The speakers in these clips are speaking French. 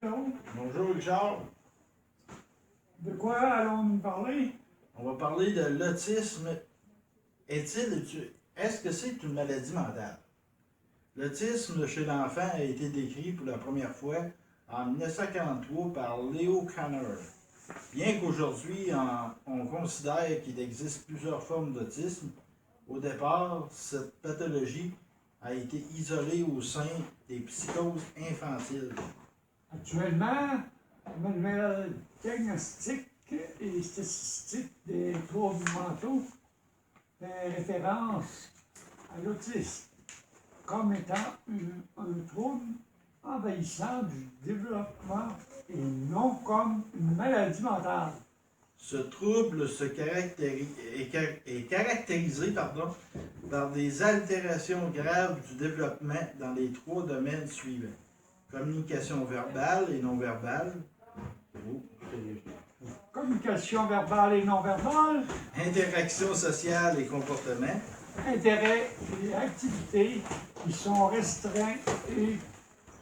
Bonjour Richard. De quoi allons-nous parler? On va parler de l'autisme. Est-ce que c'est une maladie mentale? L'autisme chez l'enfant a été décrit pour la première fois en 1943 par Leo Kanner. Bien qu'aujourd'hui on considère qu'il existe plusieurs formes d'autisme, au départ, cette pathologie a été isolée au sein des psychoses infantiles. Actuellement, le manuel diagnostique et statistique des troubles mentaux fait référence à l'autisme comme étant un trouble envahissant du développement et non comme une maladie mentale. Ce trouble est caractérisé par des altérations graves du développement dans les trois domaines suivants. Communication verbale et non verbale. Communication verbale et non verbale, Interaction sociale et comportement. intérêts et activités qui sont restreints et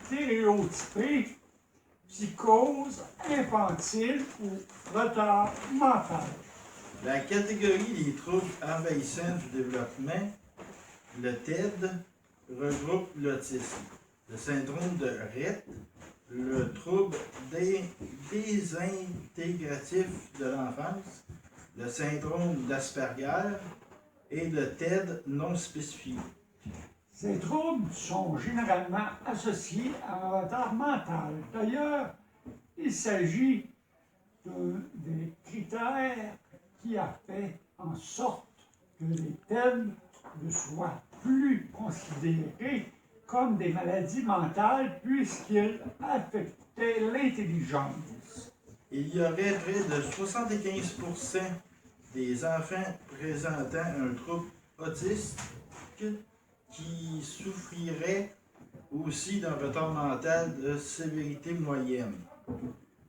stéréotypés, psychose infantile ou retard mental. La catégorie des troubles envahissants du développement, le TED, regroupe l'autisme, le syndrome de Rett, le trouble désintégratif de l'enfance, le syndrome d'Asperger et le TED non spécifié. Ces troubles sont généralement associés à un retard mental. D'ailleurs, il s'agit d'un des critères qui a fait en sorte que les TED ne soient plus considérés comme des maladies mentales puisqu'ils affectaient l'intelligence. Il y aurait près de 75% des enfants présentant un trouble autistique qui souffriraient aussi d'un retard mental de sévérité moyenne.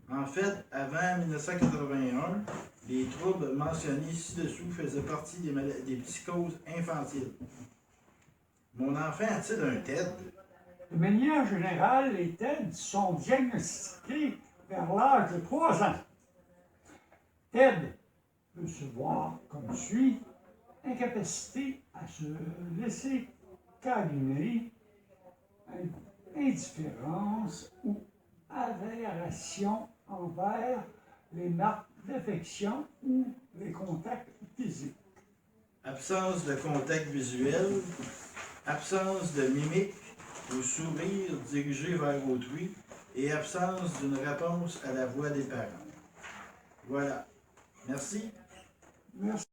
En fait, avant 1981, les troubles mentionnés ci-dessous faisaient partie des psychoses infantiles. Mon enfant a-t-il un TED? De manière générale, les TED sont diagnostiqués vers l'âge de 3 ans. TED peut se voir comme suit: incapacité à se laisser câliner, indifférence ou avération envers les marques d'affection ou les contacts physiques. Absence de contact visuel, absence de mimique ou sourire dirigé vers autrui et absence d'une réponse à la voix des parents. Voilà. Merci. Merci.